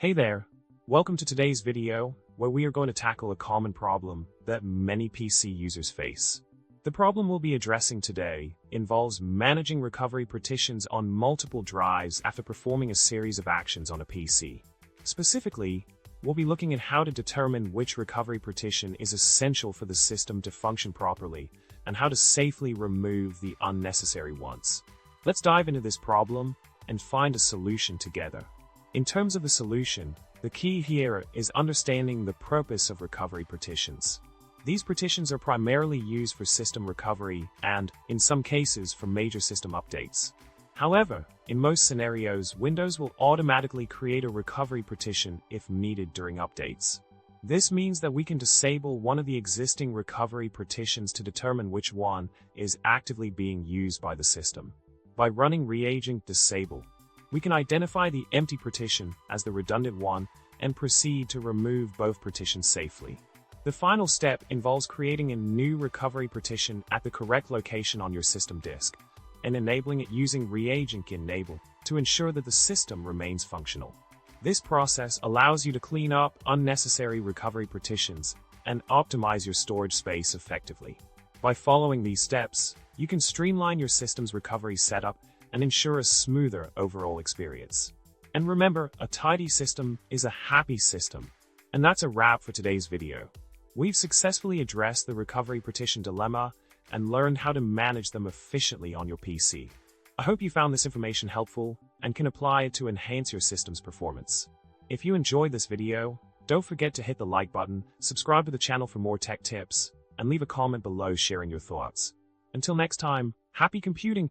Hey there, welcome to today's video, where we are going to tackle a common problem that many PC users face. The problem we'll be addressing today involves managing recovery partitions on multiple drives after performing a series of actions on a PC. Specifically, we'll be looking at how to determine which recovery partition is essential for the system to function properly, and how to safely remove the unnecessary ones. Let's dive into this problem and find a solution together. In terms of the solution, the key here is understanding the purpose of recovery partitions. These partitions are primarily used for system recovery and, in some cases, for major system updates. However, in most scenarios, Windows will automatically create a recovery partition if needed during updates. This means that we can disable one of the existing recovery partitions to determine which one is actively being used by the system. By running reagent disable, we can identify the empty partition as the redundant one and proceed to remove both partitions safely. The final step involves creating a new recovery partition at the correct location on your system disk and enabling it using reagent enable to ensure that the system remains functional. This process allows you to clean up unnecessary recovery partitions and optimize your storage space effectively. By following these steps, you can streamline your system's recovery setup and ensure a smoother overall experience. And remember, a tidy system is a happy system. And that's a wrap for today's video. We've successfully addressed the recovery partition dilemma and learned how to manage them efficiently on your PC. I hope you found this information helpful and can apply it to enhance your system's performance. If you enjoyed this video, don't forget to hit the like button, subscribe to the channel for more tech tips, and leave a comment below sharing your thoughts. Until next time, happy computing!